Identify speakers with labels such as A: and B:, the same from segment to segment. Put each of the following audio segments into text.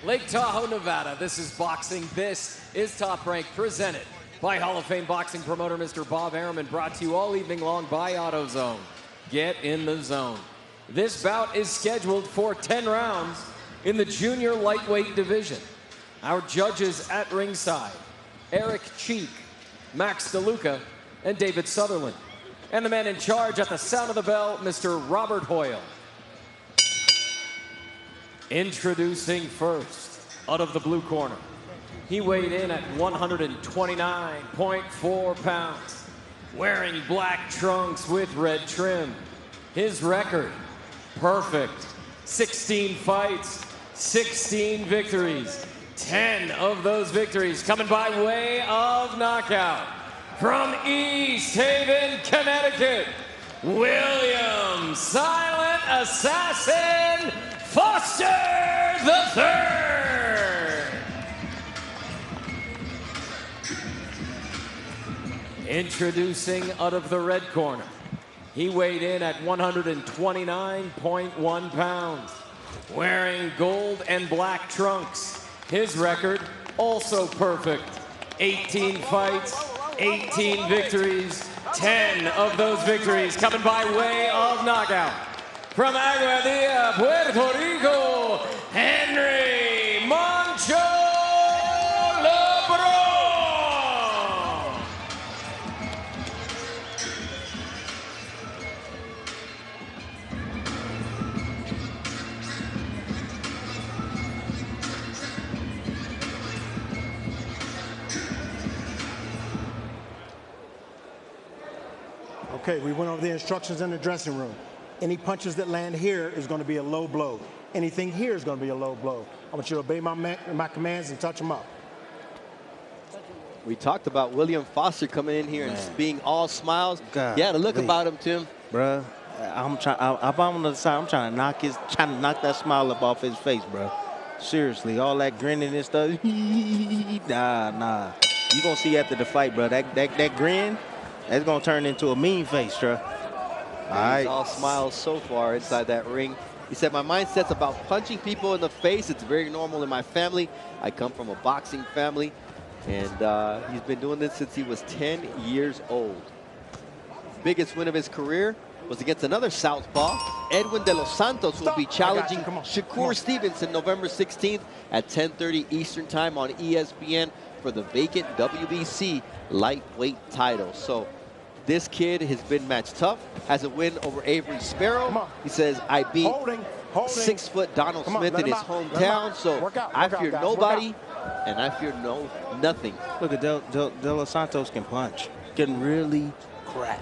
A: Lake Tahoe, Nevada. This is boxing. This is Top Rank, presented by Hall of Fame boxing promoter Mr. Bob Arum, brought to you all evening long by AutoZone. Get in the zone. This bout is scheduled for 10 rounds in the junior lightweight division. Our judges at ringside, Eric Cheek, Max DeLuca, and David Sutherland. And the man in charge at the sound of the bell, Mr. Robert Hoyle. Introducing first, out of the blue corner. He weighed in at 129.4 pounds, wearing black trunks with red trim. His record, perfect. 16 fights, 16 victories. 10 of those victories coming by way of knockout. From East Haven, Connecticut, William Silent Assassin Foster III. Introducing out of the red corner. He weighed in at 129.1 pounds, wearing gold and black trunks. His record, also perfect. 18 fights, 18 victories, 10 of those victories coming by way of knockout. From Aguadilla, Puerto Rico, Henry Moncho LeBron.
B: Okay, we went over the instructions in the dressing room. Any punches that land here is going to be a low blow. Anything here is going to be a low blow. I want you to obey my commands and touch them up.
C: We talked about William Foster coming in here and being all smiles. God, yeah, the look about him, Tim.
D: Bruh, I'm on the side. I'm trying to knock that smile up off his face, bro. Seriously, all that grinning and stuff. Nah. You gonna see after the fight, bro. That grin, that's gonna turn into a mean face, bro.
C: He's all smiles so far inside that ring. He said, my mindset's about punching people in the face. It's very normal in my family. I come from a boxing family. And he's been doing this since he was 10 years old. Biggest win of his career was against another southpaw, Edwin de los Santos, who will be challenging Shakur Stevenson November 16th at 10:30 Eastern Time on ESPN for the vacant WBC lightweight title. So this kid has been match tough, has a win over Avery Sparrow. He says, I beat 6-foot Donald Smith in his hometown, so I fear nobody, and I fear nothing.
D: Look at De Los Santos can punch, can really crack,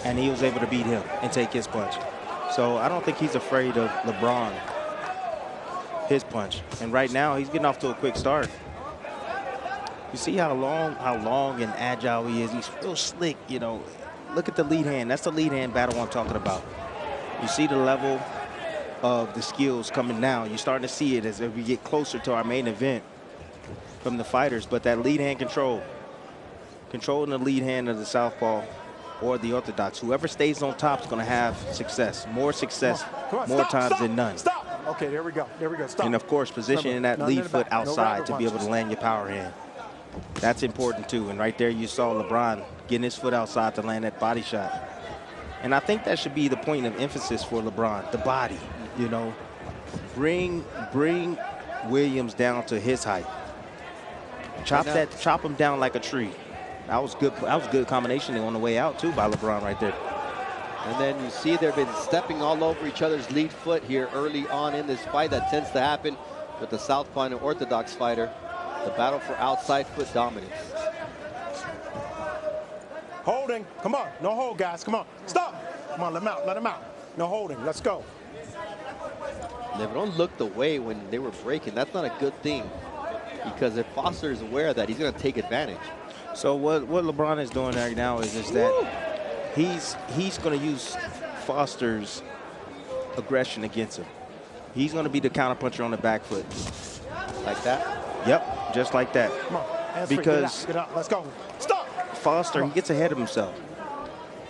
D: and he was able to beat him and take his punch. So I don't think he's afraid of LeBron, his punch. And right now, he's getting off to a quick start. You see how long and agile he is. He's real slick, you know. Look at the lead hand. That's the lead hand battle I'm talking about. You see the level of the skills coming down. You're starting to see it as we get closer to our main event from the fighters. But that lead hand controlling the lead hand of the southpaw or the orthodox, whoever stays on top is going to have success. More success, more times than none.
B: Stop. Okay, there we go. Stop.
D: And of course, positioning that lead foot outside to be able to land your power hand. That's important too. And right there you saw LeBron getting his foot outside to land that body shot. And I think that should be the point of emphasis for LeBron, the body, you know. Bring Williams down to his height. Chop him down like a tree. That was good. That was a good combination on the way out too by LeBron right there.
C: And then you see they've been stepping all over each other's lead foot here early on in this fight. That tends to happen with the southpaw and orthodox fighter. The battle for outside foot dominance.
B: Holding. Come on. No hold, guys. Come on. Stop. Come on, let him out. Let him out. No holding. Let's go.
C: LeBron looked away when they were breaking. That's not a good thing, because if Foster is aware of that, he's going to take advantage.
D: So what LeBron is doing right now is that he's going to use Foster's aggression against him. He's going to be the counterpuncher on the back foot.
C: Like that?
D: Yep, just like that.
B: Come on.
D: Because
B: get out. Let's go. Stop.
D: Foster, he gets ahead of himself.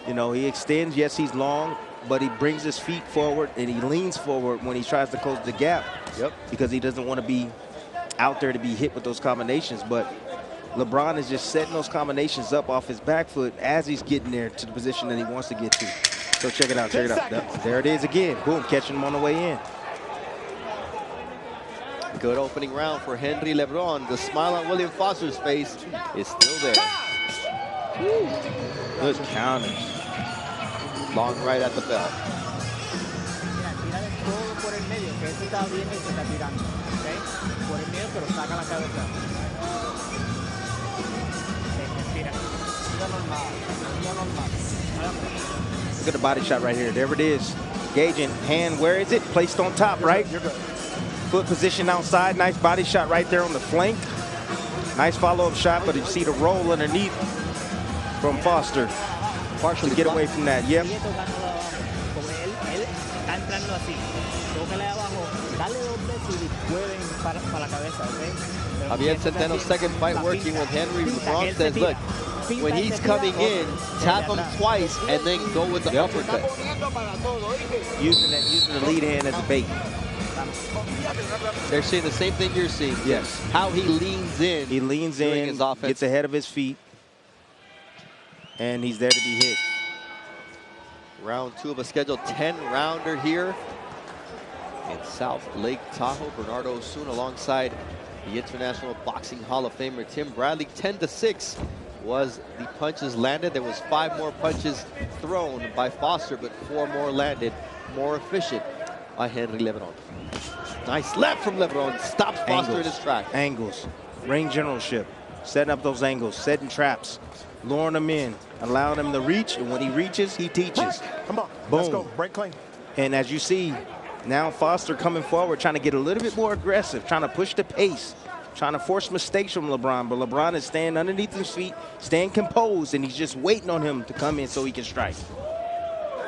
D: You know, he extends. Yes, he's long, but he brings his feet forward and he leans forward when he tries to close the gap.
C: Yep.
D: Because he doesn't want to be out there to be hit with those combinations, but LeBron is just setting those combinations up off his back foot as he's getting there to the position that he wants to get to. So check it out, check it out. There it is again. Boom, catching him on the way in.
C: Good opening round for Henry LeBron. The smile on William Foster's face is still there.
D: Woo. Good counters.
C: Long right at the bell.
D: Look at the body shot right here. There it is. Gauging hand, where is it? Placed on top, right?
B: You're good.
D: Foot position outside. Nice body shot right there on the flank. Nice follow-up shot, but you see the roll underneath from Foster. Partially to get away from that. Yep.
C: Javier Centeno's second fight working with Henry. LeBron says, look, when he's coming in, tap him twice and then go with the uppercut.
D: Using the lead hand as a bait.
C: They're seeing the same thing you're seeing.
D: Yes.
C: How he leans in.
D: He leans in,
C: his offense.
D: gets ahead of his feet, and he's there to be hit.
C: Round 2 of a scheduled 10-rounder here in South Lake Tahoe. Bernardo Osuna alongside the International Boxing Hall of Famer Tim Bradley. 10-6 was the punches landed. There was 5 more punches thrown by Foster, but 4 more landed. More efficient by Henry LeBron. Nice left from LeBron. Stops Foster in his track.
D: Angles. Ring generalship. Setting up those angles. Setting traps. Luring him in. Allowing him to reach. And when he reaches, he teaches.
B: Come on.
D: Boom.
B: Let's go. Break clean.
D: And as you see, now Foster coming forward, trying to get a little bit more aggressive, trying to push the pace, trying to force mistakes from LeBron. But LeBron is staying underneath his feet, staying composed, and he's just waiting on him to come in so he can strike.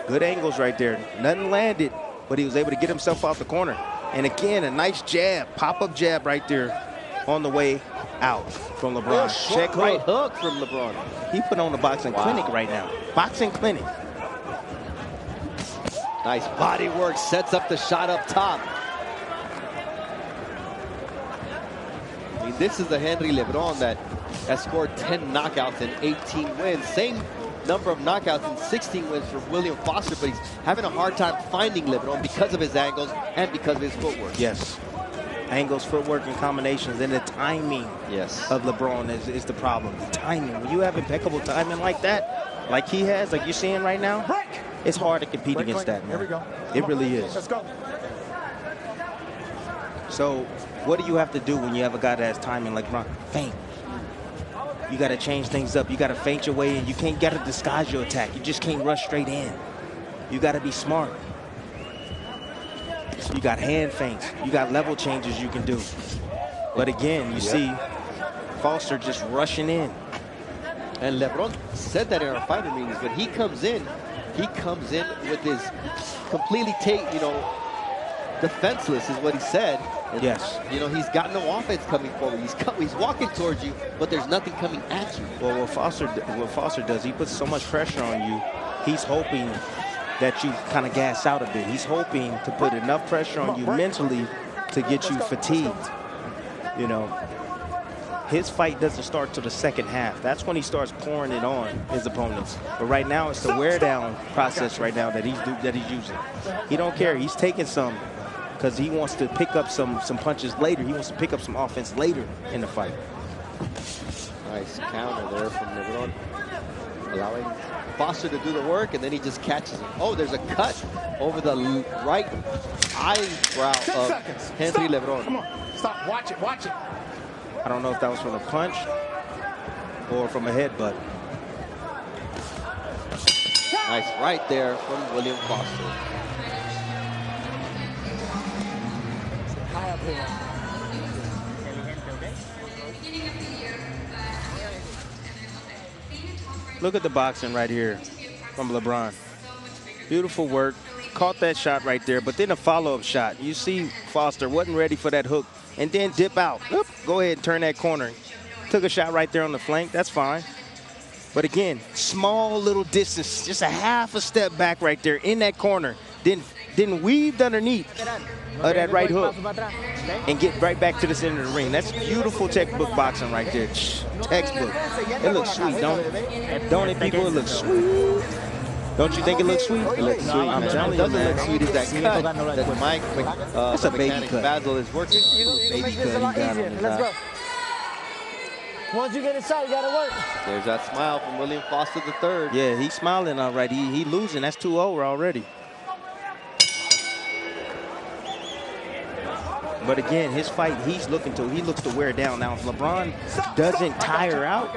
D: Good angles right there. Nothing landed, but he was able to get himself out the corner. And again, a nice jab, pop-up jab right there on the way out from LeBron.
C: Check right hook from LeBron.
D: He put on a boxing clinic right now. Boxing clinic.
C: Nice body work, sets up the shot up top. I mean, this is the Henry LeBron that has scored 10 knockouts and 18 wins. Same number of knockouts and 16 wins for William Foster, but he's having a hard time finding LeBron because of his angles and because of his footwork.
D: Yes. Angles, footwork, and combinations, and the timing of LeBron is the problem. The timing. When you have impeccable timing like that, like he has, like you're seeing right now, it's hard to compete against that, man.
B: Here we go.
D: It really is.
B: Let's go.
D: So what do you have to do when you have a guy that has timing like LeBron? Feint. You got to change things up. You got to feint your way in. You got to disguise your attack. You just can't rush straight in. You got to be smart. You got hand feints. You got level changes you can do. But again, you see Foster just rushing in.
C: And LeBron said that in our fighter meetings, but he comes in with his completely defenseless is what he said. And,
D: yes.
C: You know, he's got no offense coming forward. He's walking towards you, but there's nothing coming at you.
D: Well, what Foster does, he puts so much pressure on you. He's hoping that you kind of gas out a bit. He's hoping to put enough pressure on you mentally to get you fatigued. You know, his fight doesn't start till the second half. That's when he starts pouring it on his opponents. But right now, it's the wear down process right now that he's using. He don't care. He's taking some because he wants to pick up some punches later. He wants to pick up some offense later in the fight.
C: Nice counter there from LeBron, allowing Foster to do the work, and then he just catches him. Oh, there's a cut over the right eyebrow of Henry LeBron.
B: Come on, stop, watch it, watch it.
D: I don't know if that was from a punch or from a headbutt.
C: Nice right there from William Foster.
B: High up here.
D: Look at the boxing right here from LeBron. Beautiful work. Caught that shot right there, but then a follow-up shot. You see Foster wasn't ready for that hook and then dip out. Whoop, go ahead and turn that corner. Took a shot right there on the flank. That's fine. But again, small little distance, just a half a step back right there in that corner. Then weaved underneath of that right hook. and get right back to the center of the ring. That's beautiful textbook boxing right there. Textbook. It looks sweet, don't it? Don't it, people? It looks sweet. Don't you think it looks sweet?
C: It looks sweet.
D: I'm telling you,
C: doesn't
D: man.
C: look sweet as that cut that Mike,
D: That's a baby
C: mechanic
D: cut.
C: Basil is working.
D: Baby cut he got on his eye.
E: Once you get inside, you gotta work.
C: There's that smile from William Foster III.
D: Yeah, he's smiling all right. He losing. That's 2-0 already. But again, his fight, he looks to wear down. Now, if LeBron doesn't tire out,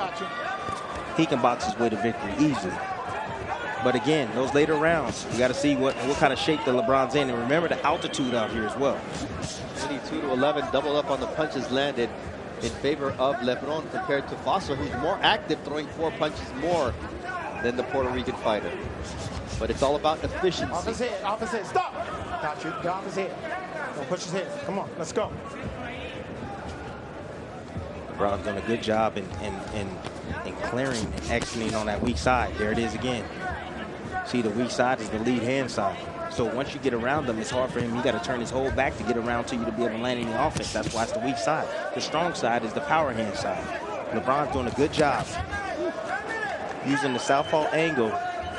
D: he can box his way to victory easily. But again, those later rounds, you got to see what kind of shape that LeBron's in. And remember the altitude out here as well.
C: 22-11, double up on the punches landed in favor of LeBron compared to Foster, who's more active, throwing 4 punches more than the Puerto Rican fighter. But it's all about efficiency.
B: Off his head, stop! Got you, get off his head. Don't push his head. Come on, let's go.
D: LeBron's done a good job in clearing and exiting on that weak side. There it is again. See, the weak side is the lead hand side. So once you get around him, it's hard for him. You got to turn his whole back to get around to you to be able to land any offense. That's why it's the weak side. The strong side is the power hand side. LeBron's doing a good job using the southpaw angle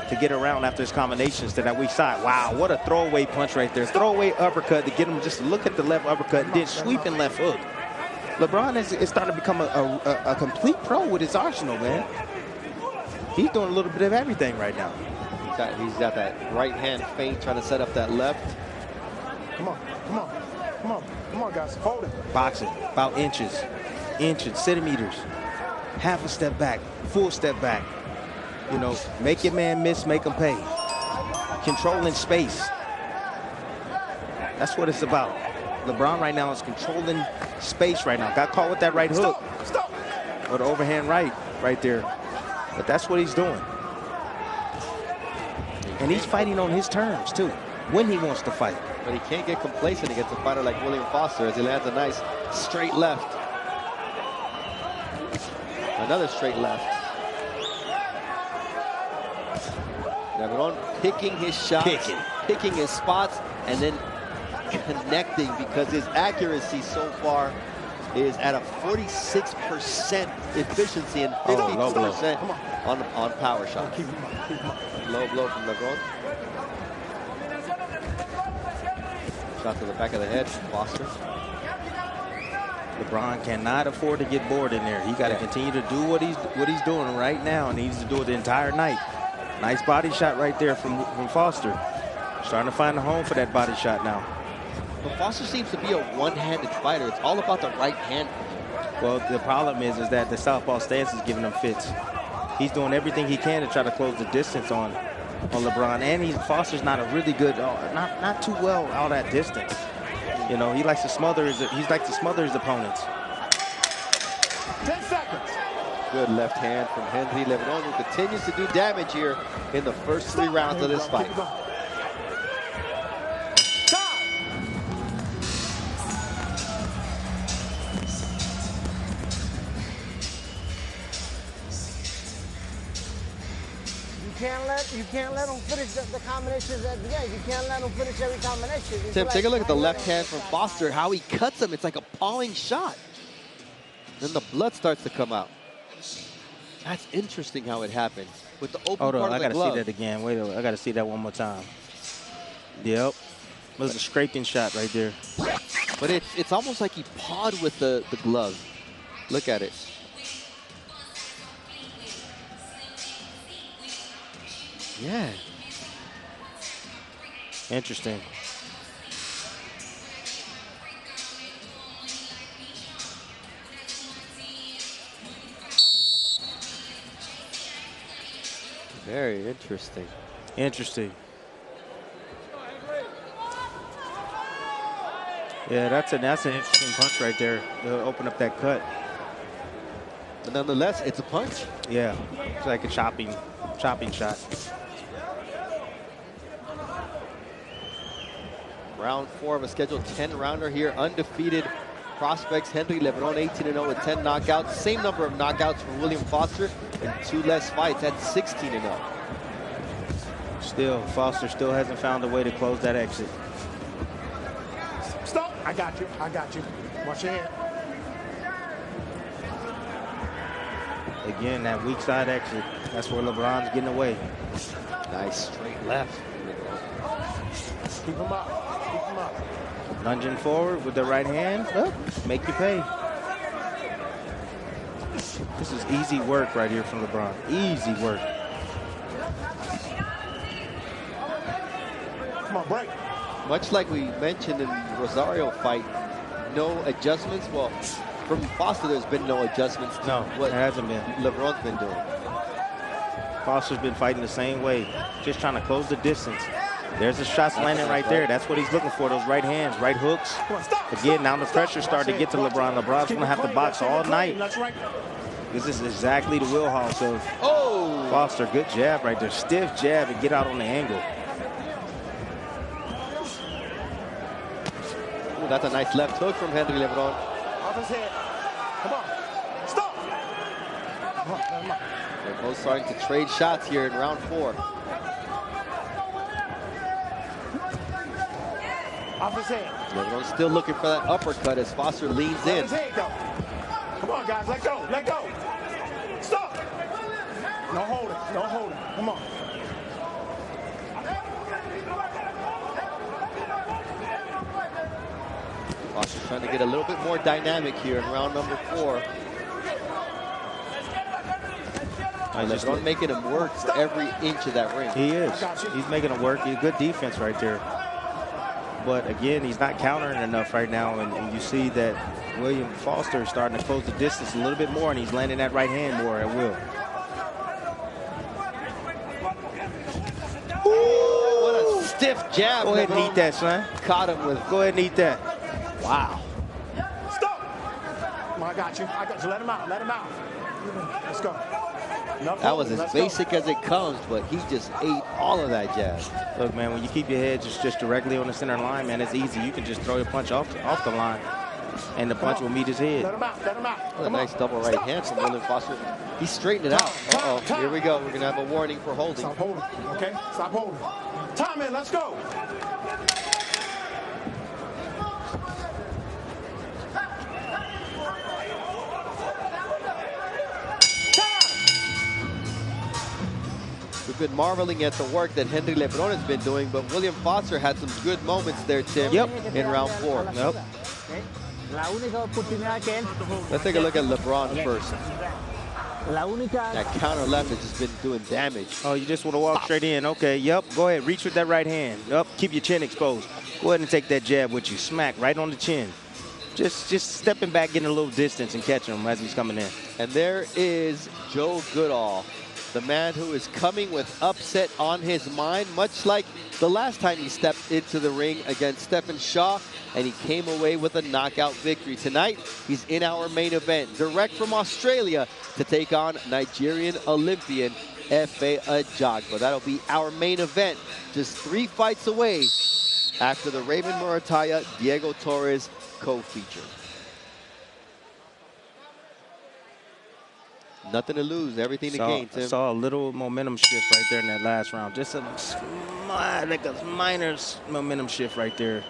D: to get around after his combinations to that weak side. Wow, what a throwaway punch right there. Throwaway uppercut to get him just to look at the left uppercut and then sweeping left hook. LeBron is starting to become a complete pro with his arsenal, man. He's doing a little bit of everything right now.
C: He's got that right hand feint trying to set up that left.
B: Come on, guys, hold it.
D: Boxing, about inches, centimeters. Half a step back, full step back. You know, make your man miss, make him pay. Controlling space. That's what it's about. LeBron right now is controlling space right now. Got caught with that right hook.
B: Stop!
D: Or the overhand right there. But that's what he's doing. And he's fighting on his terms, too, when he wants to fight.
C: But he can't get complacent against a fighter like William Foster as he lands a nice straight left. Another straight left. LeBron picking his shots, picking his spots, and then connecting because his accuracy so far is at a 46% efficiency and 52% on power shots. Low blow from LeBron. Shot to the back of the head from Foster.
D: LeBron cannot afford to get bored in there. He got to continue to do what he's doing right now, and he needs to do it the entire night. Nice body shot right there from Foster. Starting to find a home for that body shot now.
C: But Foster seems to be a one-handed fighter. It's all about the right hand.
D: Well, the problem is that the southpaw stance is giving him fits. He's doing everything he can to try to close the distance on LeBron, and Foster's not a really good, not too well out at distance. You know, he likes to smother his opponents.
B: 10 seconds.
C: Good left hand from Henry LeBron, who continues to do damage here in the first 3 rounds of this fight.
E: You can't let them finish the combinations at the end. You can't let them finish every combination.
C: Tim, take a look at the left hand from Foster, how he cuts him. It's like a pawing shot. Then the blood starts to come out. That's interesting how it happened with the open
D: Hold on,
C: part
D: I
C: of the
D: gotta
C: glove.
D: see that again. Wait, I gotta see that one more time. Yep, it was a scraping shot right there.
C: But it's almost like he pawed with the glove. Look at it. Yeah.
D: Interesting.
C: Very interesting.
D: Interesting. Yeah, that's an interesting punch right there to open up that cut.
C: But nonetheless, it's a punch.
D: Yeah, it's like a chopping shot.
C: Round 4 of a scheduled 10-rounder here. Undefeated prospects. Henry LeBron 18-0 with 10 knockouts. Same number of knockouts for William Foster and 2 less fights at 16-0.
D: Still, Foster still hasn't found a way to close that exit.
B: Stop. I got you. I got you. Watch your head.
D: Again, that weak side exit. That's where LeBron's getting away.
C: Nice straight left.
B: Keep him up. Keep him up.
D: Lunging forward with the right hand. Up, make you pay. This is easy work right here from LeBron. Easy work.
B: Come on, break.
C: Much like we mentioned in the Rosario fight, no adjustments. Well, from Foster, there's been no adjustments to
D: No,
C: what
D: there hasn't been.
C: LeBron's been doing.
D: Foster's been fighting the same way, just trying to close the distance. There's the shots landing right there. That's what he's looking for, those right hands, right hooks. Again, now the pressure starting to get to LeBron. LeBron's going to have to box all night. This is exactly the wheelhouse of Foster. Good jab right there. Stiff jab and get out on the angle.
C: Ooh, that's a nice left hook from Henry LeBron.
B: Off his head. Come on. Stop. Come on, come on.
C: They're both starting to trade shots here in round 4.
B: Off his head.
C: LeBron's still looking for that uppercut as Foster leans in.
B: Off his head, though. Come on, guys. Let go. Let go. Stop. No holding. No holding. Come on.
C: Foster trying to get a little bit more dynamic here in round number 4. LeBron making him work for every inch of that ring.
D: He is. He's making it work. He's good defense right there. But again, he's not countering enough right now. And you see that William Foster is starting to close the distance a little bit more, and he's landing that right hand more at will.
C: Ooh, what a stiff jab.
D: Go ahead and eat that, son.
C: Caught him with.
D: Go ahead and eat that.
C: Wow.
B: Stop. Come on, I got you. I got you. Let him out. Let him out. Let's go.
C: That was as basic as it comes, but he just ate all of that jab.
D: Look, man, when you keep your head just directly on the center line, man, it's easy. You can just throw your punch off the line, and the punch will meet his head.
B: Let him out. Let him out.
C: What a nice double right hand from William Foster. He straightened it out. Uh-oh, here we go. We're going to have a warning for holding.
B: Stop holding, okay? Stop holding. Time in, let's go.
C: We've been marveling at the work that Henry LeBron has been doing, but William Foster had some good moments there, Tim, in round 4.
D: Yep.
C: Let's take a look at LeBron first. That counter left has just been doing damage.
D: Oh, you just want to walk straight in. Okay, yep. Go ahead. Reach with that right hand. Yep. Keep your chin exposed. Go ahead and take that jab with you. Smack right on the chin. Just stepping back, getting a little distance and catching him as he's coming in.
C: And there is Joe Goodall, the man who is coming with upset on his mind, much like the last time he stepped into the ring against Stephen Shaw, and he came away with a knockout victory. Tonight, he's in our main event, direct from Australia, to take on Nigerian Olympian Efe Ajagba. That'll be our main event, just 3 fights away after the Raymond Murataya Diego Torres co-feature. Nothing to lose, everything to gain, Tim.
D: I saw a little momentum shift right there in that last round. Just like a minor momentum shift right there.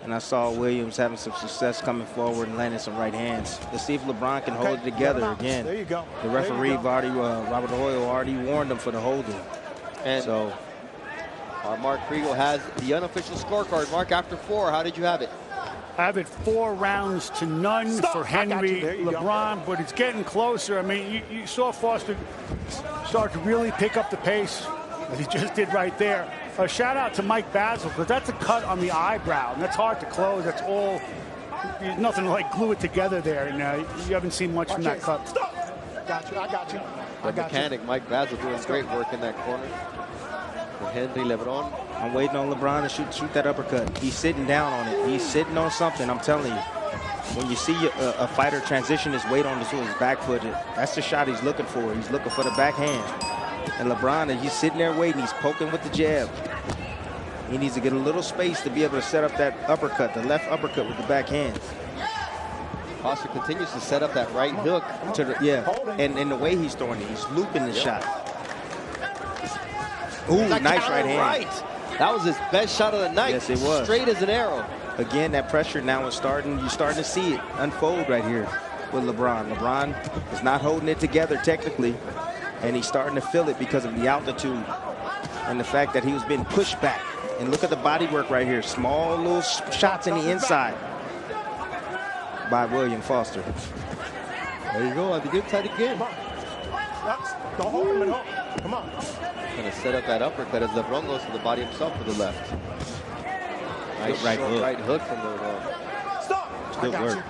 D: And I saw Williams having some success coming forward and landing some right hands. Let's see if LeBron can hold it together again.
B: There you go.
D: The referee, Robert Hoyle, already warned him for the holding.
C: And
D: so
C: our Mark Kriegel has the unofficial scorecard. Mark, after 4, how did you have it?
F: I have it 4 round to none for Henry LeBron, but it's getting closer. I mean, you saw Foster start to really pick up the pace, as he just did right there. A shout out to Mike Basil, because that's a cut on the eyebrow, and that's hard to close. That's all, there's nothing to like glue it together there, and you haven't seen much from that cut.
B: Stop. Got you. I got you.
C: The mechanic, Mike Basil, doing great work in that corner. For Henry LeBron.
D: I'm waiting on LeBron to shoot that uppercut. He's sitting down on it. He's sitting on something, I'm telling you. When you see a fighter transition his weight onto his back foot, that's the shot he's looking for. He's looking for the backhand. And LeBron, he's sitting there waiting. He's poking with the jab. He needs to get a little space to be able to set up that uppercut, the left uppercut with the backhand.
C: Foster continues to set up that right hook.
D: To the, and the way he's throwing it, he's looping the shot. Ooh, nice right hand.
C: Right. That was his best shot of the night.
D: Yes, it was.
C: Straight as an arrow.
D: again, that pressure now is starting. You're starting to see it unfold right here with LeBron. LeBron is not holding it together technically, and he's starting to feel it because of the altitude and the fact that he was being pushed back. And look at the body work right here. Small little shots in the inside by William Foster.
C: There you go, on the inside again.
B: Don't hold him and hold. Come on.
C: Gonna set up that uppercut as LeBron goes to the body himself with the left. Nice
D: right
C: short
D: hook.
C: right hook from LeBron.
B: Stop.
D: Good work.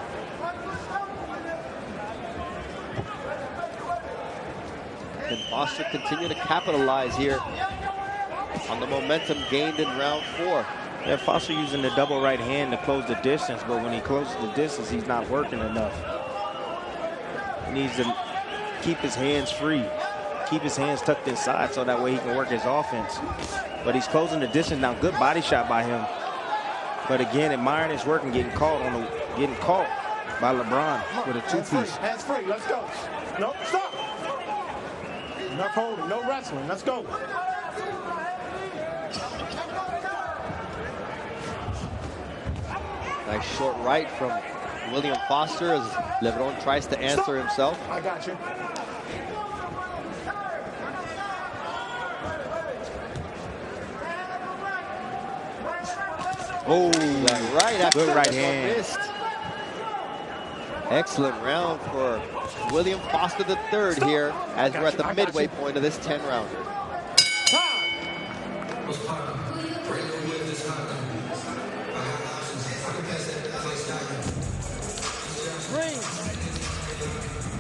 C: Can Foster continue to capitalize here on the momentum gained in round 4?
D: Yeah, Foster using the double right hand to close the distance, but when he closes the distance, he's not working enough. He needs to keep his hands free, keep his hands tucked inside so that way he can work his offense. But he's closing the distance now. Good body shot by him. But again, admiring his work and getting caught by LeBron with a two-piece.
B: Hands free. Let's go. No, stop. Enough holding. No wrestling. Let's go.
C: Nice short right from William Foster as LeBron tries to answer himself.
B: I got you.
D: Oh,
C: That right after
D: good right
C: LeBron
D: hand.
C: missed. Excellent round for William Foster III here as we're at the midway point of this 10-rounder.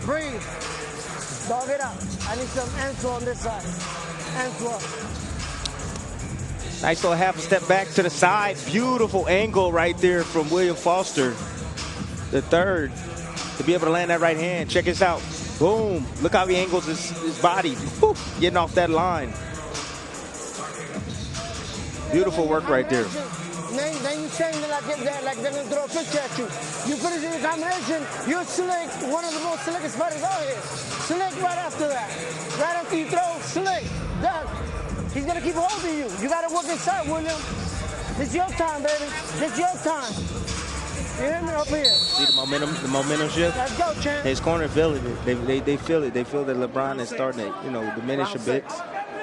E: Breathe. Dog it out. I need some answer on this side. Answer.
D: Nice little half a step back to the side. Beautiful angle right there from William Foster, the third, to be able to land that right hand. Check this out. Boom. Look how he angles his body. Woo, getting off that line. Beautiful work right there.
E: Then you saying that like they're gonna throw a picture at you. You finish your combination, you're slick, one of the most slickest fighters out here. Slick right after that. Right after you throw, slick. Done. He's gonna keep holding you. You gotta work inside, William. This is your time, baby. This is your time. You hear me up here?
D: See the momentum shift?
E: Let's go, champ.
D: His corner feel it. They feel it. They feel that LeBron is starting to, diminish a bit.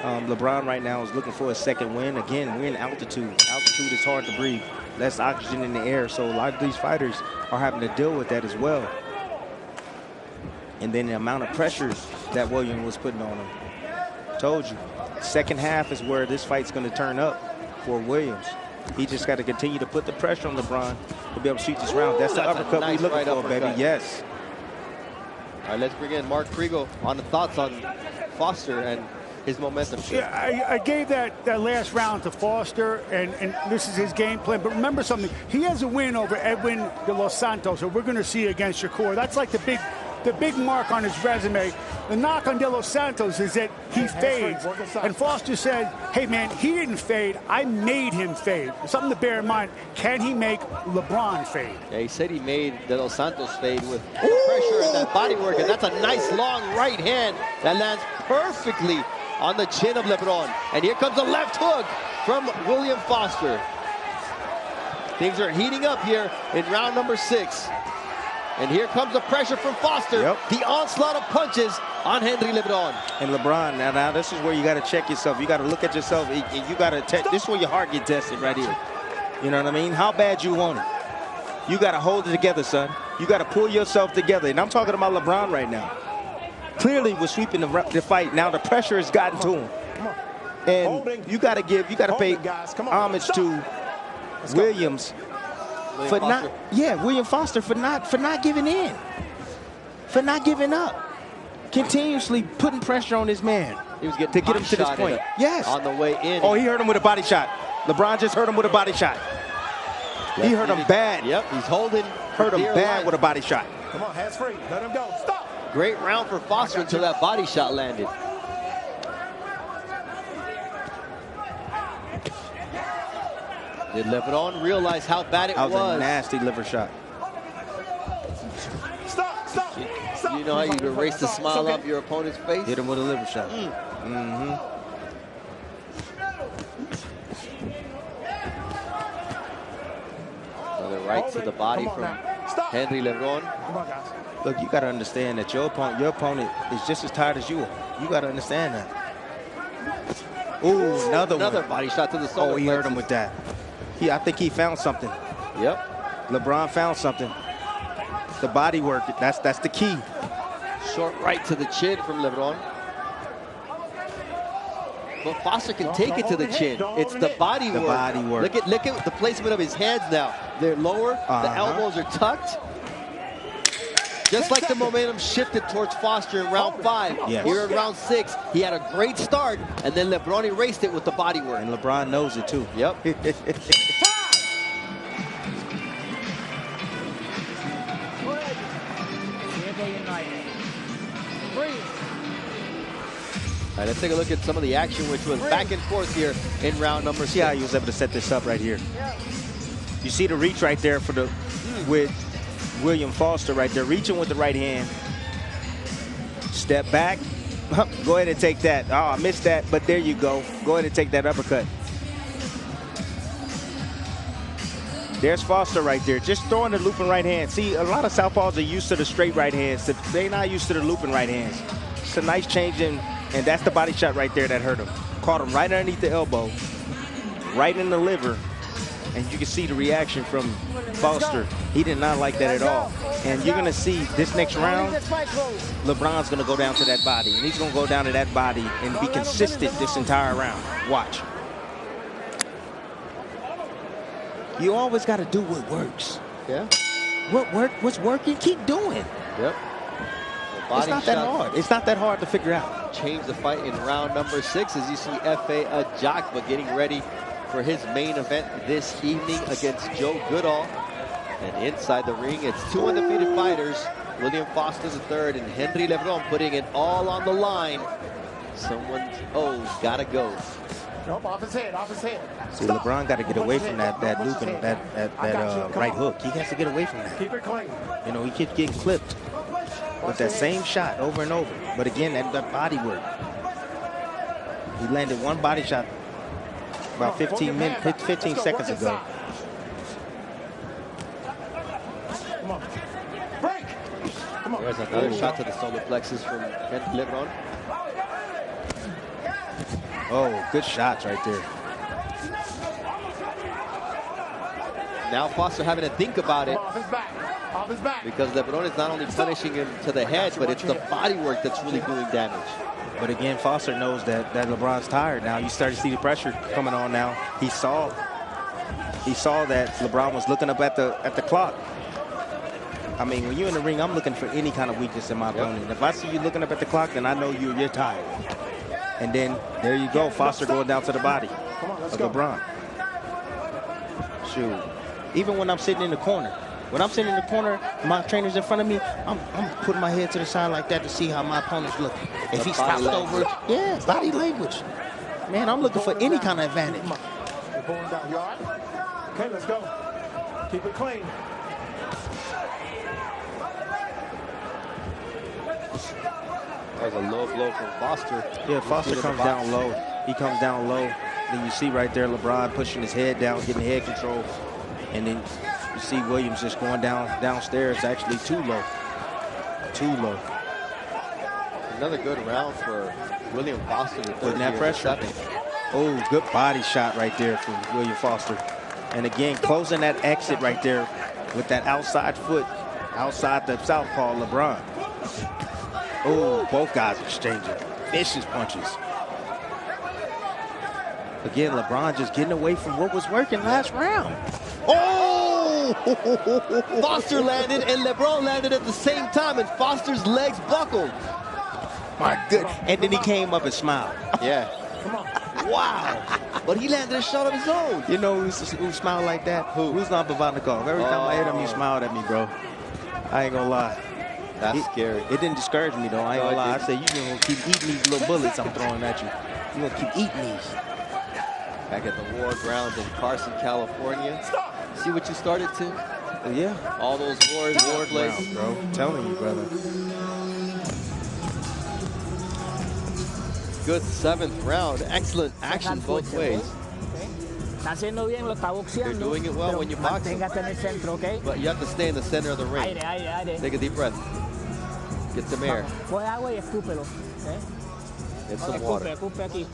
D: LeBron right now is looking for a second win. Again, we're in altitude. Altitude is hard to breathe. Less oxygen in the air. So a lot of these fighters are having to deal with that as well. And then the amount of pressure that William was putting on him. Told you. Second half is where this fight's going to turn up for Williams. He just got to continue to put the pressure on LeBron to be able to shoot this round. That's the uppercut
C: nice
D: we're looking
C: right
D: for, baby.
C: uppercut.
D: Yes.
C: All right, let's bring in Mark Kriegel on the thoughts on Foster and his momentum shift.
F: Yeah, I gave that last round to Foster, and this is his game plan. But remember something, he has a win over Edwin de Los Santos, so we're going to see against Shakur. That's like the big mark on his resume. The knock on De Los Santos is that he fades. And Foster said, hey, man, he didn't fade. I made him fade. Something to bear in mind. Can he make LeBron fade?
C: Yeah, he said he made De Los Santos fade with pressure and that body work. And that's a nice long right hand that lands perfectly on the chin of LeBron. And here comes a left hook from William Foster. Things are heating up here in round number 6. And here comes the pressure from Foster.
D: Yep.
C: The onslaught of punches on Henry LeBron.
D: And LeBron, now this is where you got to check yourself. You got to look at yourself, and you got to this is where your heart gets tested right here. You know what I mean? How bad you want it. You got to hold it together, son. You got to pull yourself together. And I'm talking about LeBron right now. Clearly, we're sweeping the fight. Now the pressure has gotten to him. And you got to pay homage to Williams. William Foster for not giving in, for not giving up, continuously putting pressure on this man.
C: He was getting
D: to get him to this point. Yes.
C: On the way in.
D: Oh, he hurt him with a body shot. LeBron just hurt him with a body shot. He hurt him bad.
C: Yep, he's holding.
D: Hurt him bad with a body shot.
B: Come on, hands free. Let him go. Stop.
C: Great round for Foster until that body shot landed. Did LeBron realize how bad it was?
D: That was a nasty liver shot.
B: Stop.
C: You know how you erase the smile off your opponent's face?
D: Hit him with a liver shot.
C: right to the body from Henry LeBron.
B: Come on, guys.
D: Look, you got to understand that your opponent is just as tired as you are. You got to understand that. Ooh, another
C: body shot to the solar
D: Oh, he hurt
C: plexus.
D: him with that. I think he found something.
C: Yep.
D: LeBron found something. The body work, that's the key.
C: Short right to the chin from LeBron. But Foster can take it to the chin. It's the body work.
D: The body work.
C: Look at the placement of his hands now. They're lower. The elbows are tucked. Just like the momentum shifted towards Foster in round 5.
D: Yes.
C: Here in round 6, he had a great start, and then LeBron erased it with the body work.
D: And LeBron knows it too.
C: Yep. All right, let's take a look at some of the action, which was back and forth here in round number 6.
D: See how he was able to set this up right here. You see the reach right there with William Foster right there, reaching with the right hand. Step back. Go ahead and take that. Oh, I missed that, but there you go. Go ahead and take that uppercut. There's Foster right there, just throwing the looping right hand. See, a lot of southpaws are used to the straight right hands. They're not used to the looping right hands. It's a nice change in, and that's the body shot right there that hurt him. Caught him right underneath the elbow, right in the liver, and you can see the reaction from Foster. He did not like that at all. And you're going to see this next round, LeBron's going to go down to that body, and he's going to go down to that body and be consistent this entire round. Watch. You always got to do what works.
C: Yeah.
D: What's working, keep doing.
C: Yep.
D: It's not that hard. It's not that hard to figure out.
C: Change the fight in round number 6 as you see F.A. Ajakba getting ready for his main event this evening against Joe Goodall. And inside the ring, it's 2 undefeated fighters, William Foster III and Henry LeBron, putting it all on the line. Someone's gotta go.
B: Nope, off his head, off his head.
D: See, LeBron got to get away from that looping, that right hook. He has to get away from that.
B: Keep it clean.
D: You know, he keeps getting clipped with that same shot over and over. But again, that body work. He landed one body shot about 15 seconds ago.
B: Come on. Break. Come on.
C: There's another shot to the solar plexus from LeBron.
D: Oh, good shots right there.
C: Now Foster having to think about it.
B: Off his back. Off his back.
C: Because LeBron is not only punishing him to the head, but it's the body work that's really doing damage.
D: But again, Foster knows that LeBron's tired now. You start to see the pressure coming on now. He saw that LeBron was looking up at the clock. I mean, when you're in the ring, I'm looking for any kind of weakness in my opponent. If I see you looking up at the clock, then I know you're tired. And then there you go, Foster going down to the body of LeBron. Shoot. Even when I'm sitting in the corner, my trainer's in front of me, I'm putting my head to the side like that to see how my opponent's looking. If he stops over, body language. Man, I'm looking for any kind of advantage.
B: You're pulling down. You all right? Okay, let's go. Keep it clean.
C: That was a low blow from Foster.
D: Yeah, Foster comes down low. He comes down low. Then you see right there LeBron pushing his head down, getting head control. And then you see Williams just going downstairs, actually too low. Too low.
C: Another good round for William Foster.
D: Putting that pressure. Oh, good body shot right there from William Foster. And again, closing that exit right there with that outside foot, outside the southpaw LeBron. Oh, both guys exchanging vicious punches. Again, LeBron just getting away from what was working last round.
C: Oh! Foster landed and LeBron landed at the same time, and Foster's legs buckled.
D: My goodness. And then he came up and smiled.
C: Yeah.
B: Come on.
C: Wow. But he landed a shot of his own.
D: You know who smiled like that? Who? Ruslan Babatnikov. Every time I hit him, he smiled at me, bro. I ain't gonna lie.
C: That's scary.
D: It didn't discourage me, though. I ain't gonna lie. I said, you're gonna keep eating these little bullets I'm throwing at you. You're gonna keep eating these.
C: Back at the war grounds in Carson, California. See what you started to?
D: Yeah.
C: All those war places.
D: Bro. I'm telling you, brother.
C: Good 7th round. Excellent action both ways.
E: Está haciendo bien, lo está boxeando.
C: You're doing it well
E: pero
C: when you're boxing.
E: manténgate en el centro, ¿ok?
C: But you have to stay in the center of the ring.
E: Aire, aire, aire.
C: Take a deep breath. Get some air.
E: Coge agua y escúpelo. ¿eh?
C: Get some water.
E: Escupe aquí.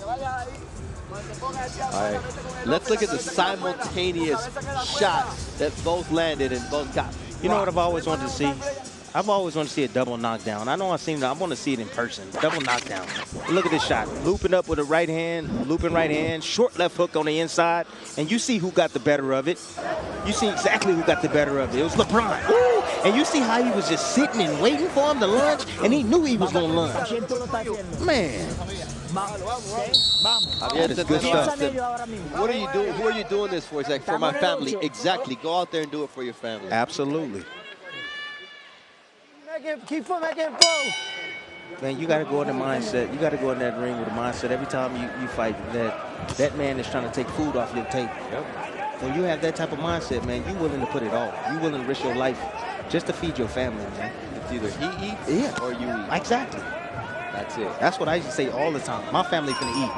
C: All right. Let's look at the simultaneous shots that both landed and both got.
D: You know what I've always wanted to see? I've always wanted to see a double knockdown. I know I want to see it in person. Double knockdown. Look at this shot. Looping up with a right hand, looping right hand, short left hook on the inside, and you see who got the better of it. You see exactly who got the better of it. It was LeBron. Ooh! And you see how he was just sitting and waiting for him to lunge, and he knew he was going to lunge. Man.
C: Javier,
D: That is good stuff.
C: What are you doing? Who are you doing this for? It's like, for my family. Exactly. Go out there and do it for your family.
D: Absolutely.
E: Keep making flow.
D: Man, you got to go in the mindset. You got to go in that ring with the mindset every time you fight that man is trying to take food off your table.
C: Yep.
D: When you have that type of mindset, man, you're willing to put it all. You're willing to risk your life just to feed your family, man.
C: It's either he eats or you eat.
D: Exactly.
C: That's it.
D: That's what I used to say all the time. My family finna eat.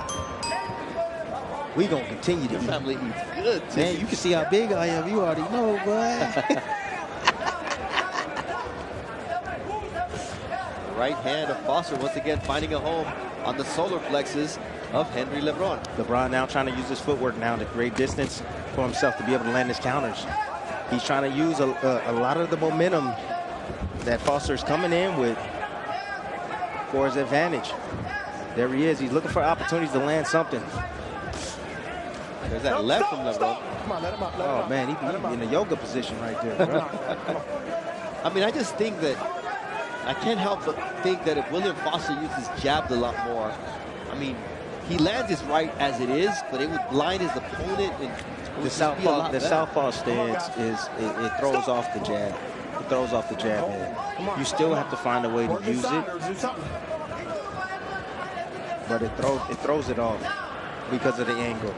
D: We gonna continue to
C: Your
D: eat.
C: family eats good, too.
D: Man, you can see how big I am. You already know, boy.
C: Right hand of Foster once again finding a home on the solar plexus of Henry LeBron.
D: LeBron now trying to use his footwork now to create distance for himself to be able to land his counters. He's trying to use a lot of the momentum that Foster's coming in with for his advantage. There he is. He's looking for opportunities to land something.
C: There's that left from LeBron.
B: Come on, let him up. Let him
D: Oh,
B: up.
D: man, he's in a yoga position right there, bro.
C: I mean, I just think that I can't help but think that if William Foster uses jabs a lot more, I mean, he lands his right as it is, but it would blind his opponent. And
D: The southpaw stance it throws off the jab. It throws off the jab head. You still have to find a way to use it,
B: Do something.
D: but it throws it off because of the angle.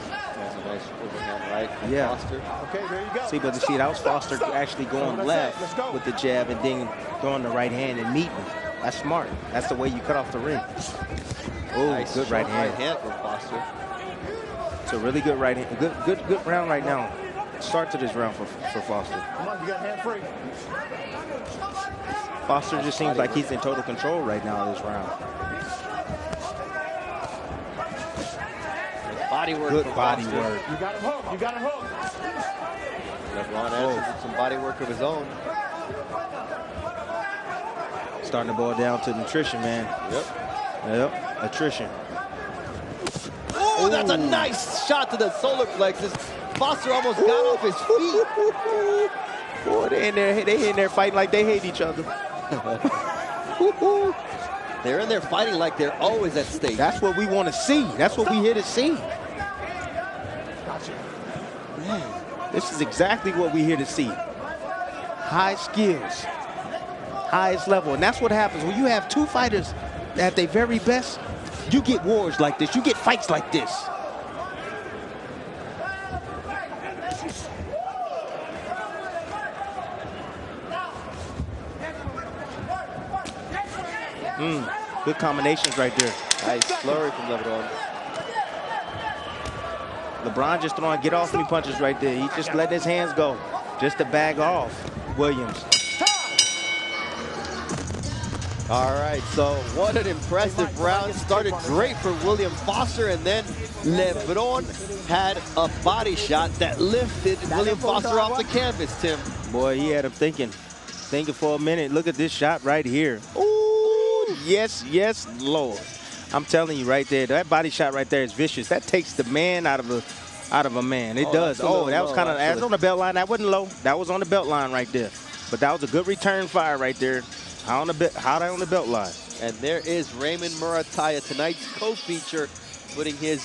C: That's a nice overhand right from
D: Yeah.
C: Foster.
B: Okay, there you go.
D: See, but see, that was Foster actually going left with the jab and then throwing the right hand and meeting. That's smart. That's the way you cut off the ring. Oh,
C: Nice
D: good right hand.
C: from Foster.
D: It's a really good right hand. Good round right now. Start to this round for Foster.
B: Come on, you got hand free.
D: Foster just seems like he's in total control right now of this round.
C: Body work.
D: Good
C: from
D: body
C: Foster.
D: work.
B: You got him hooked. You got him hooked.
C: LeBron answers with some body work of his own.
D: Starting to boil down to nutrition, man. Yep, attrition.
C: Oh, that's a nice shot to the solar plexus. Foster almost got off his feet.
D: Boy, they in there fighting like they hate each other.
C: They're in there fighting like they're always at stake.
D: That's what we want to see. That's what we here to see. Man, this is exactly what we here to see. High skills, highest level. And that's what happens when you have two fighters at their very best. You get wars like this. You get fights like this. Good combinations right there.
C: Nice flurry from LeBron.
D: LeBron just throwing get off me punches right there. He just let his hands go just to bag off Williams.
C: All right, so what an impressive round. Started great for William Foster, and then LeBron had a body shot that lifted William Foster off the canvas, Tim.
D: Boy, he had him thinking for a minute. Look at this shot right here. Ooh, yes, yes, Lord. I'm telling you right there, that body shot right there is vicious. That takes the man out of a man. It does. Oh, that was kind of on the belt line. That wasn't low. That was on the belt line right there. But that was a good return fire right there. Hot on the belt line.
C: And there is Raymond Murataya, tonight's co-feature, putting his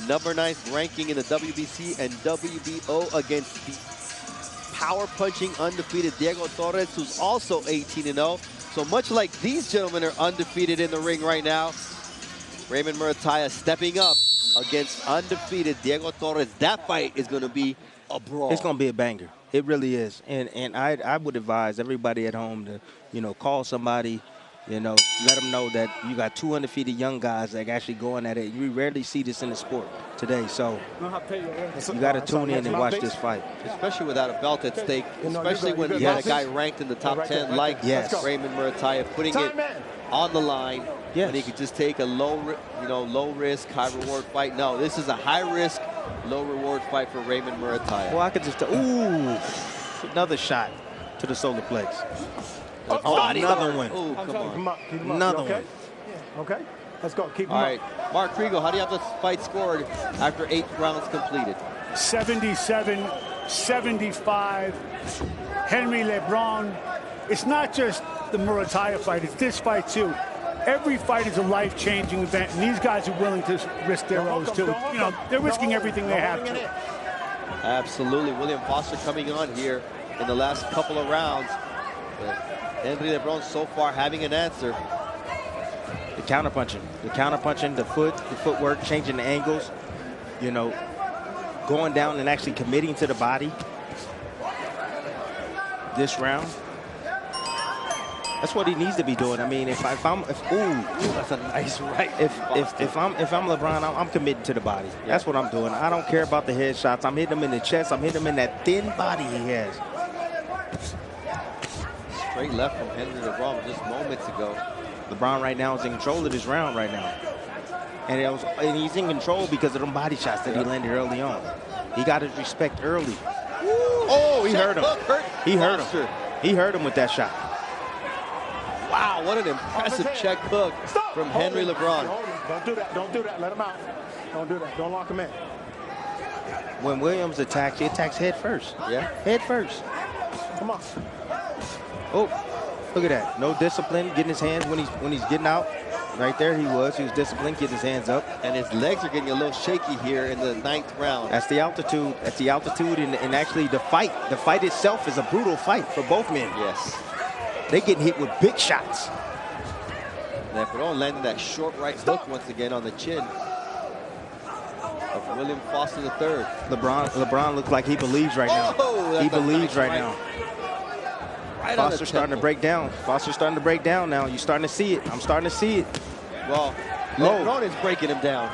C: #9 ranking in the WBC and WBO against the power-punching undefeated Diego Torres, who's also 18-0. So much like these gentlemen are undefeated in the ring right now, Raymond Murataya stepping up against undefeated Diego Torres. That fight is going to be a brawl.
D: It's going to be a banger. It really is. And I would advise everybody at home to, call somebody You know, let them know that you got two undefeated young guys that actually going at it. We rarely see this in the sport today. So you got to tune in and watch this fight.
C: Especially without a belt at stake, especially when you
D: Yes.
C: got a guy ranked in the top 10 like
D: Yes.
C: Raymond Murataya, putting it on the line.
D: Yes.
C: When he could just take a low risk, high reward fight. No, this is a high risk, low reward fight for Raymond Murataya.
D: Well, I could just, ooh, another shot to the solar plex. Another one.
C: Oh, come on.
B: Come on. Keep him up.
D: Another
B: You okay?
D: one.
B: Yeah. Okay. Let's go. Keep him
C: All
B: up.
C: right, Mark Kriegel, how do you have this fight scored after 8 rounds completed?
F: 77-75. Henry LeBron. It's not just the Murataya fight. It's this fight, too. Every fight is a life-changing event, and these guys are willing to risk their own, too. You know, they're risking everything they have to.
C: Absolutely. William Foster coming on here in the last couple of rounds. But Henry LeBron so far having an answer.
D: The counterpunching, the footwork, changing the angles, you know, going down and actually committing to the body. This round, that's what he needs to be doing. I mean, ooh,
C: That's a nice right.
D: if I'm LeBron, I'm committed to the body.
C: Yeah.
D: That's what I'm doing. I don't care about the headshots. I'm hitting him in the chest. I'm hitting him in that thin body he has.
C: Straight left from Henry LeBron just moments ago.
D: LeBron right now is in control of this round right now. And he's in control because of them body shots that he landed early on. He got his respect early. Oh, he hurt him. He hurt him. He hurt him with that shot.
C: Wow, what an impressive check hook from Henry LeBron.
B: Don't do that. Don't do that. Let him out. Don't do that. Don't lock him in.
D: When Williams attacks, he attacks head first.
C: Yeah.
D: Head first.
B: Come on.
D: Oh, look at that. No discipline, getting his hands when he's getting out. Right there he was disciplined, getting his hands up.
C: And his legs are getting a little shaky here in the 9th round.
D: That's the altitude. That's the altitude and actually the fight. The fight itself is a brutal fight for both men.
C: Yes.
D: They getting hit with big shots.
C: Lebron landing that short right hook once again on the chin of William Foster III.
D: LeBron looks like he believes right now.
C: Oh,
D: He
C: that's a
D: believes
C: nice
D: right now.
C: Right on the
D: Foster's starting to
C: temple.
D: break down. Foster's starting to break down now. You're starting to see it. I'm starting to see it.
C: Well, LeBron is breaking him down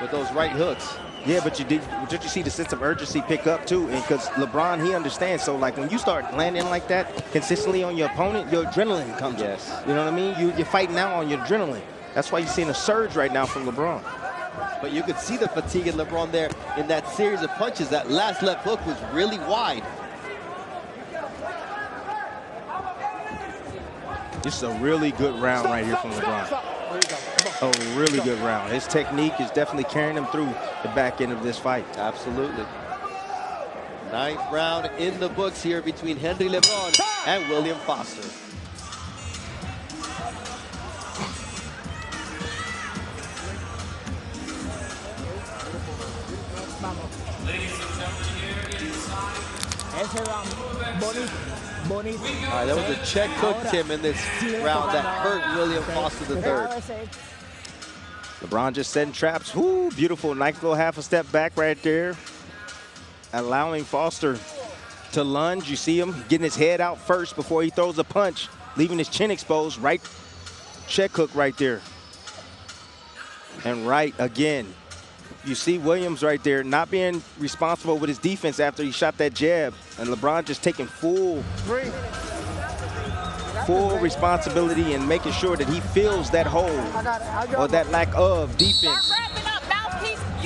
C: with those right hooks.
D: Yeah, but did you see the sense of urgency pick up too? And because LeBron, he understands. So like when you start landing like that consistently on your opponent, your adrenaline comes.
C: Yes.
D: You know what I mean? You're fighting now on your adrenaline. That's why you're seeing a surge right now from LeBron.
C: But you could see the fatigue in LeBron there in that series of punches. That last left hook was really wide.
D: This is a really good round right here from LeBron. A really good round. His technique is definitely carrying him through the back end of this fight.
C: Absolutely. 9th round in the books here between Henry LeBron and William Foster. All right, that was a check hook, Tim, in this round that hurt William Foster III.
D: LeBron just setting traps. Woo, beautiful. Nice little half a step back right there. Allowing Foster to lunge. You see him getting his head out first before he throws a punch, leaving his chin exposed. Right check hook right there. And right again. You see Williams right there not being responsible with his defense after he shot that jab. And LeBron just taking full responsibility and making sure that he fills that hole or that lack of defense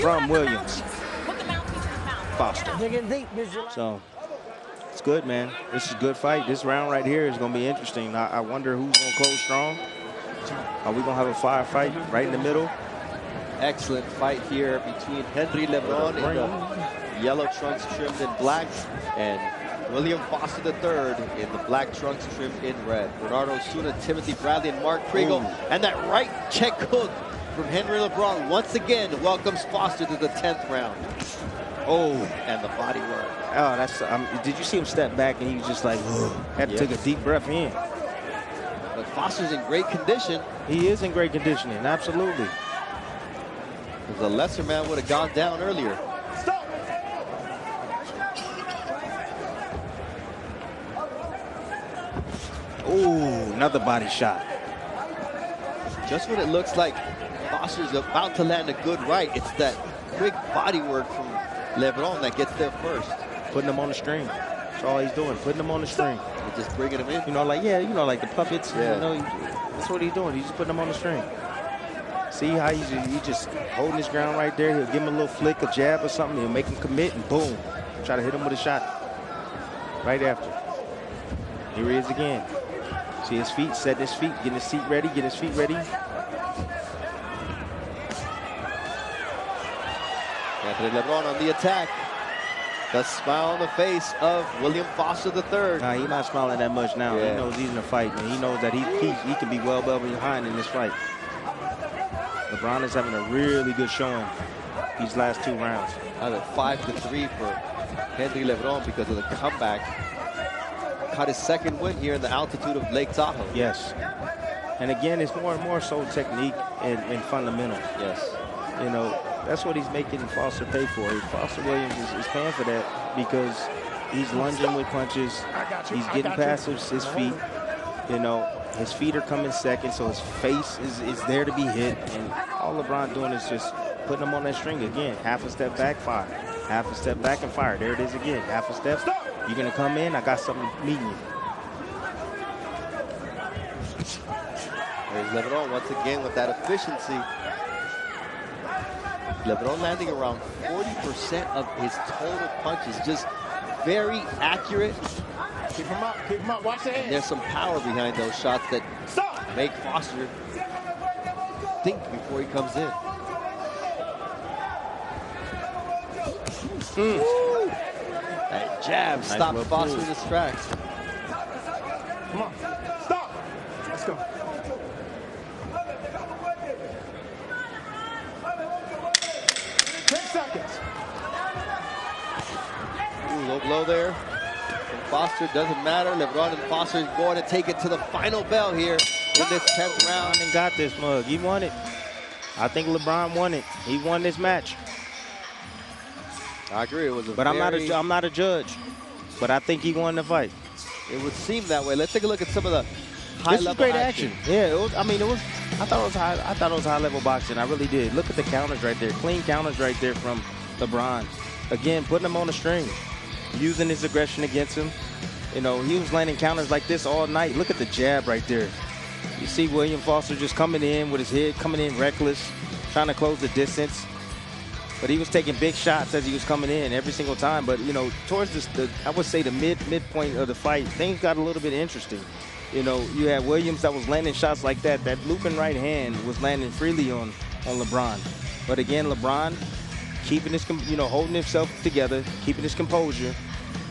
D: from Williams. Foster. So it's good, man. This is a good fight. This round right here is going to be interesting. I wonder who's going to close strong. Are we going to have a firefight right in the middle?
C: Excellent fight here between Henry LeBron in the yellow trunks trimmed in black and William Foster III in the black trunks trimmed in red. Bernardo Osuna, Timothy Bradley, and Mark Kriegel. And that right check hook from Henry LeBron once again welcomes Foster to the 10th round. Oh, and the body work.
D: Oh, that's. Did you see him step back and he was just like, had to take a deep breath in.
C: But Foster's in great condition.
D: He is in great conditioning, absolutely.
C: Because a lesser man would have gone down earlier.
D: Ooh, another body shot.
C: Just when it looks like Foster's about to land a good right, it's that quick body work from LeBron that gets there first.
D: Putting him on the string. That's all he's doing, putting him on the string.
C: And just bringing him in.
D: You know, like, yeah, you know, like the puppets.
C: Yeah.
D: You know, that's what he's doing. He's just putting him on the string. See how he's just holding his ground right there. He'll give him a little flick, a jab or something. He'll make him commit, and boom. Try to hit him with a shot right after. Here he is again. See his feet, setting his feet, getting his seat ready, getting his feet ready.
C: Anthony LeBron on the attack. The smile on the face of William Foster III.
D: Nah, he's not smiling that much now.
C: Yeah.
D: He knows he's in a fight, and he knows that he can be well behind in this fight. LeBron is having a really good showing these last 2 rounds.
C: Either 5-3 for Henry LeBron because of the comeback. Caught his second win here in the altitude of Lake Tahoe.
D: Yes. And again, it's more and more so technique and fundamentals.
C: Yes.
D: You know, that's what he's making Foster pay for. Foster Williams is paying for that because he's lunging with punches. He's getting past his feet. You know, his feet are coming second, so his face is there to be hit. And all LeBron doing is just putting him on that string again. Half a step back, fire. Half a step back and fire. There it is again. Half a step. You're going to come in. I got something meeting you.
C: There's LeBron once again with that efficiency. LeBron landing around 40% of his total punches. Just very accurate.
B: Keep him up, keep him up. Watch the hands.
C: There's some power behind those shots that make Foster think before he comes in. That jab stopped Foster in his tracks.
B: Come on, stop. Let's go. 10 seconds.
C: Ooh, low blow there. And Foster doesn't matter. LeBron and Foster is going to take it to the final bell here in this 10th round.
D: LeBron got this mug. He won it. I think LeBron won it. He won this match.
C: I agree. It was a
D: But I'm not a judge. But I think he won the fight.
C: It would seem that way. Let's take a look at some of the
D: This
C: high-level
D: was great action. Yeah, it was, I thought it was high-level boxing. I really did. Look at the counters right there. Clean counters right there from LeBron. Again, putting him on the string, using his aggression against him. You know, he was landing counters like this all night. Look at the jab right there. You see William Foster just coming in with his head coming in reckless, trying to close the distance. But he was taking big shots as he was coming in every single time. But, you know, towards I would say the midpoint of the fight, things got a little bit interesting. You know, you had Williams that was landing shots like that. That looping right hand was landing freely on LeBron. But again, LeBron keeping his, holding himself together, keeping his composure.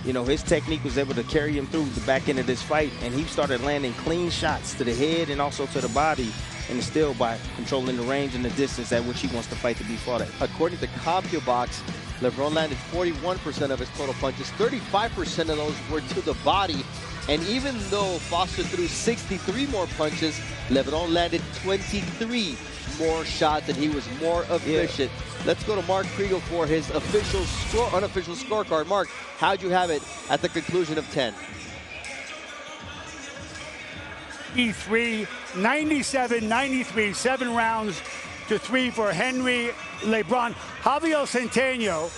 D: You know, his technique was able to carry him through the back end of this fight, and he started landing clean shots to the head and also to the body, and still by controlling the range and the distance at which he wants the fight to be fought at.
C: According to CompuBox, LeBron landed 41% of his total punches. 35% of those were to the body. And even though Foster threw 63 more punches, LeBron landed 23 more shots, and he was more efficient. Yeah. Let's go to Mark Kriegel for his unofficial scorecard. Mark, how'd you have it at the conclusion of 10?
F: E3, 97-93, 7 rounds to 3 for Henry LeBron. Javier Centeno,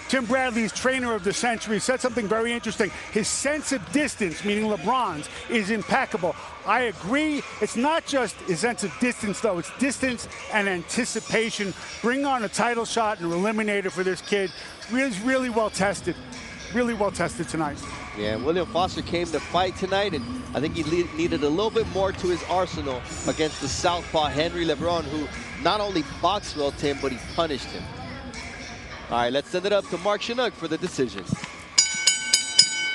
F: Tim Bradley's trainer of the century, said something very interesting. His sense of distance, meaning LeBron's, is impeccable. I agree. It's not just his sense of distance, though. It's distance and anticipation. Bring on a title shot and eliminator for this kid. Really well tested. Really well tested tonight.
C: Yeah, William Foster came to fight tonight, and I think he needed a little bit more to his arsenal against the southpaw Henry LeBron, who not only boxed well, Tim, but he punished him. All right, let's send it up to Mark Chinook for the decision.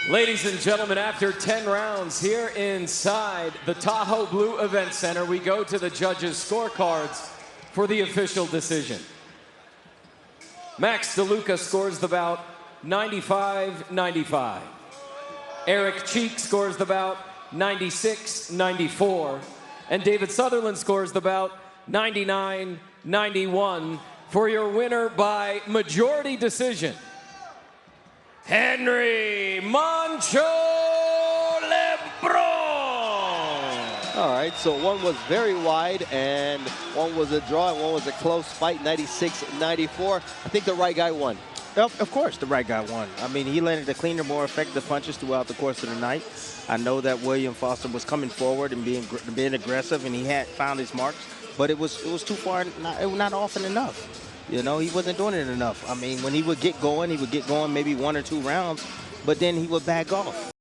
A: Ladies and gentlemen, after 10 rounds here inside the Tahoe Blue Event Center, we go to the judges' scorecards for the official decision. Max DeLuca scores the bout 95-95. Eric Cheek scores the bout 96-94. And David Sutherland scores the bout 99-91 for your winner by majority decision, Henry Moncho LeBron.
C: All right, right, so one was very wide, and one was a draw, and one was a close fight, 96-94. I think the right guy won.
D: Of course, the right guy won. I mean, he landed the cleaner, more effective punches throughout the course of the night. I know that William Foster was coming forward and being aggressive, and he had found his marks, but it was too far, not often enough. You know, he wasn't doing it enough. I mean, when he would get going maybe 1 or 2 rounds, but then he would back off.